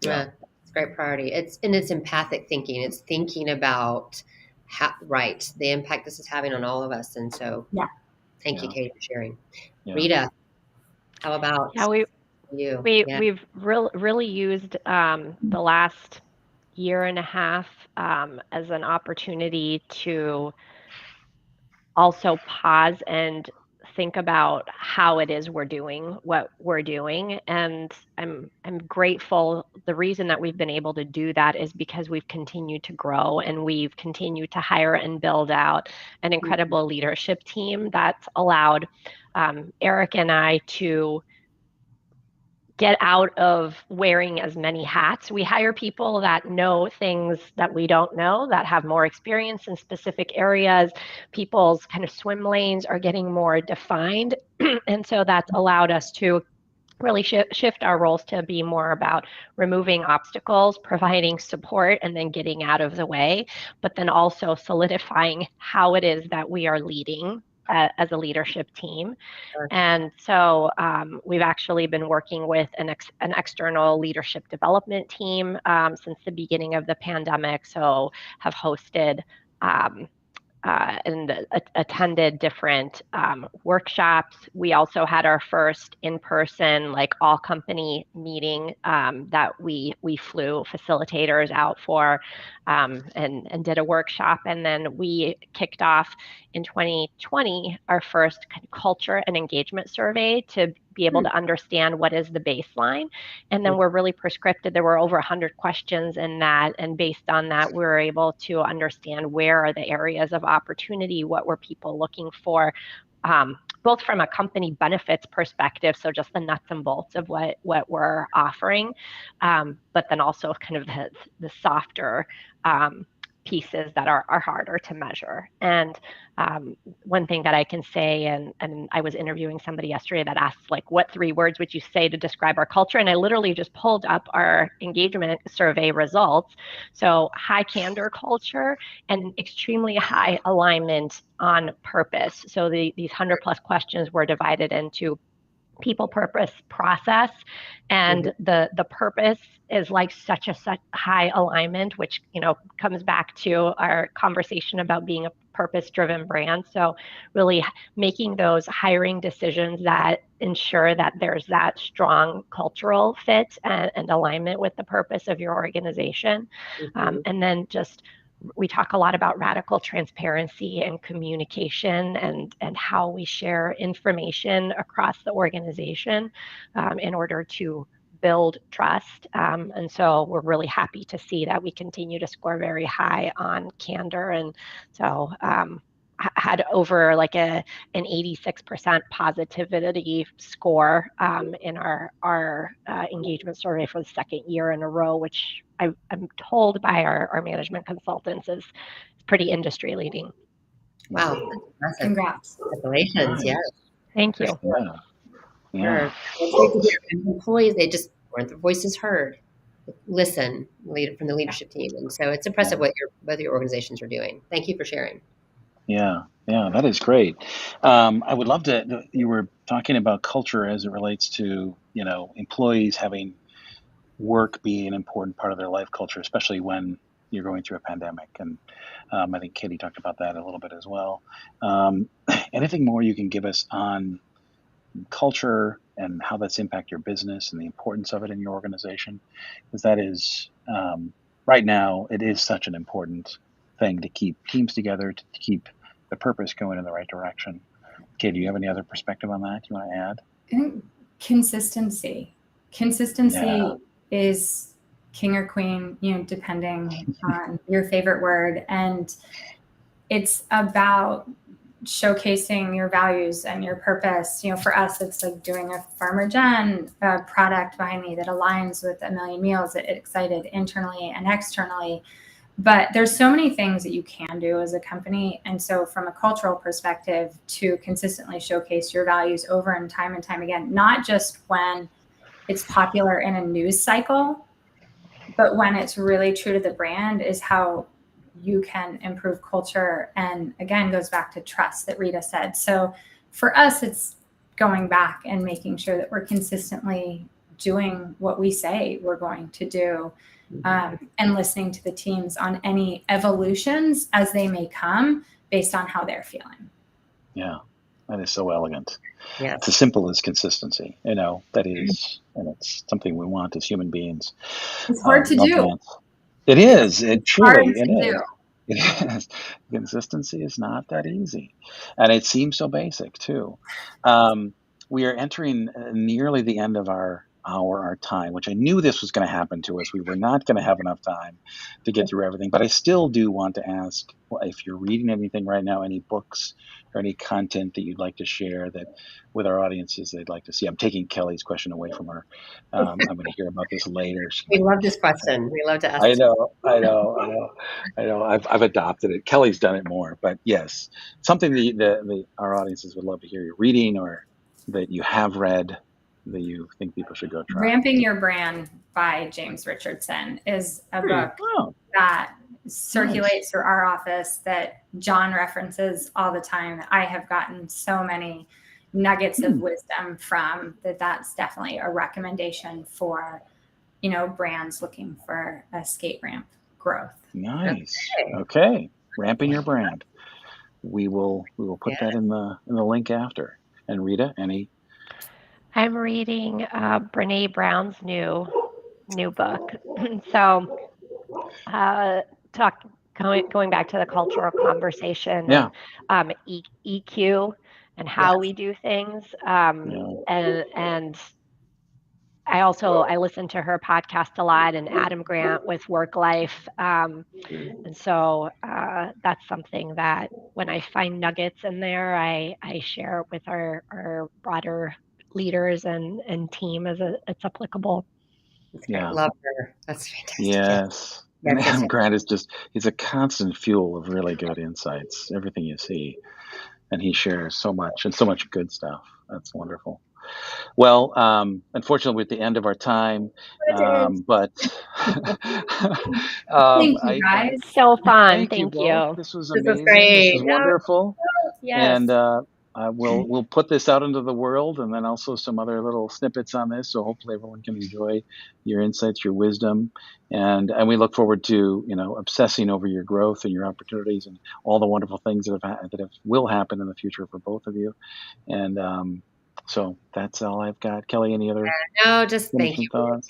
Speaker 2: Yeah, it's a great priority. It's empathic thinking. It's thinking about the impact this is having on all of us. And so, thank you, Katie, for sharing. Rita, how about you?
Speaker 3: We've really used the last year and a half as an opportunity to also pause and think about how it is we're doing what we're doing. And I'm grateful. The reason that we've been able to do that is because we've continued to grow and we've continued to hire and build out an incredible leadership team that's allowed Eric and I to get out of wearing as many hats. We hire people that know things that we don't know, that have more experience in specific areas. People's kind of swim lanes are getting more defined. And so that's allowed us to really shift our roles to be more about removing obstacles, providing support, and then getting out of the way, but then also solidifying how it is that we are leading as a leadership team. And so we've actually been working with an external leadership development team since the beginning of the pandemic. So have hosted and attended different workshops. We also had our first in-person, like all company meeting that we flew facilitators out for and did a workshop. And then we kicked off in 2020 our first kind of culture and engagement survey to be able to understand what is the baseline. And then we're really prescriptive. There were over 100 questions in that. And based on that, we were able to understand where are the areas of opportunity, what were people looking for both from a company benefits perspective, so just the nuts and bolts of what we're offering, but then also kind of the softer pieces that are harder to measure. And one thing that I can say, and I was interviewing somebody yesterday that asked, like, what 3 words would you say to describe our culture? And I literally just pulled up our engagement survey results. So high candor culture and extremely high alignment on purpose. So these 100+ questions were divided into people, purpose, process, and the purpose is like such high alignment, which comes back to our conversation about being a purpose-driven brand. So really making those hiring decisions that ensure that there's that strong cultural fit and alignment with the purpose of your organization. And then just we talk a lot about radical transparency and communication and how we share information across the organization in order to build trust. And so we're really happy to see that we continue to score very high on candor. And so had over like an 86% positivity score in our engagement survey for the 2nd year in a row, which I'm told by our management consultants is pretty industry leading.
Speaker 2: Wow. That's
Speaker 4: Congrats.
Speaker 2: Congratulations.
Speaker 1: Nice.
Speaker 2: Yeah.
Speaker 3: Thank you.
Speaker 1: Yeah.
Speaker 2: It's great to hear. And employees, they just weren't their voices heard. Listen, from the leadership team. And so it's impressive what your organizations are doing. Thank you for sharing.
Speaker 1: Yeah, that is great. I would love to. You were talking about culture as it relates to employees having work be an important part of their life culture, especially when you're going through a pandemic. And I think Katie talked about that a little bit as well. Anything more you can give us on culture and how that's impact your business and the importance of it in your organization? Because that is right now it is such an important thing to keep teams together, to keep the purpose going in the right direction. Katie, do you have any other perspective on that you want to add?
Speaker 4: I think consistency is king or queen, depending on your favorite word. And it's about showcasing your values and your purpose. For us, it's like doing a Farmer Gen product behind me that aligns with A Million Meals that excited internally and externally. But there's so many things that you can do as a company. And so from a cultural perspective, to consistently showcase your values over and time again, not just when it's popular in a news cycle, but when it's really true to the brand, is how you can improve culture. And again, goes back to trust that Rita said. So for us, it's going back and making sure that we're consistently doing what we say we're going to do, and listening to the teams on any evolutions as they may come based on how they're feeling.
Speaker 1: Yeah, that is so elegant.
Speaker 2: Yeah.
Speaker 1: It's as simple as consistency, that is, and it's something we want as human beings.
Speaker 4: It's hard to do.
Speaker 1: It is. It truly it is.
Speaker 4: Do.
Speaker 1: It is. Consistency is not that easy. And it seems so basic too. We are entering nearly the end of our time, which I knew this was going to happen to us. We were not going to have enough time to get through everything, but I still do want to ask, if you're reading anything right now, any books or any content that you'd like to share that with our audiences they'd like to see. I'm taking Kelly's question away from her. I'm going to hear about this later.
Speaker 2: We love this question. We love to ask.
Speaker 1: I know. I've adopted it. Kelly's done it more, but yes, something that our audiences would love to hear you reading, or that you have read, that you think people should go try.
Speaker 4: Ramping Your Brand by James Richardson is a book that circulates through our office, that John references all the time. I have gotten so many nuggets of wisdom from that. That's definitely a recommendation for, brands looking for a skate ramp growth.
Speaker 1: Nice. Okay. Ramping Your Brand. We will put that in the link after. And Rita, any? I'm
Speaker 3: reading Brene Brown's new book. So going back to the cultural conversation, EQ and how we do things, and I listen to her podcast a lot, and Adam Grant with Work Life. And so that's something that when I find nuggets in there, I share with our broader leaders and team as it's applicable.
Speaker 2: That's great.
Speaker 1: Yeah.
Speaker 2: Love her. That's fantastic.
Speaker 1: Yes.
Speaker 2: Yeah,
Speaker 1: And
Speaker 2: Kristen.
Speaker 1: Adam Grant is he's a constant fuel of really good insights, everything you see. And he shares so much and so much good stuff. That's wonderful. Well, unfortunately, we're at the end of our time, but
Speaker 4: Thank you, guys.
Speaker 3: So fun.
Speaker 1: Thank you
Speaker 3: Thank
Speaker 1: both.
Speaker 3: you.
Speaker 1: This was
Speaker 2: This was
Speaker 1: amazing.
Speaker 2: great.
Speaker 1: This was wonderful.
Speaker 2: Yes.
Speaker 1: And we'll put this out into the world, and then also some other little snippets on this. So hopefully everyone can enjoy your insights, your wisdom, and we look forward to obsessing over your growth and your opportunities and all the wonderful things that will happen in the future for both of you. And so that's all I've got. Kelly, any other?
Speaker 2: No, just thank you.
Speaker 1: Thoughts?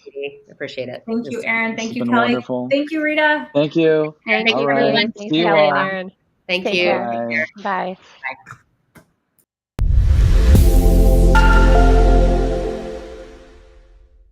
Speaker 2: Appreciate it.
Speaker 4: Thank you, Aaron. Thank you,
Speaker 1: been
Speaker 4: Kelly.
Speaker 1: wonderful.
Speaker 4: Thank you, Rita.
Speaker 1: Thank you.
Speaker 3: Thank
Speaker 2: you,
Speaker 3: you,
Speaker 1: All right.
Speaker 3: everyone.
Speaker 1: See
Speaker 3: Thanks,
Speaker 1: you
Speaker 3: Kelly
Speaker 1: all.
Speaker 3: and Aaron.
Speaker 2: Thank
Speaker 3: Take
Speaker 2: you.
Speaker 3: care.
Speaker 1: Bye.
Speaker 3: Bye.
Speaker 2: Bye.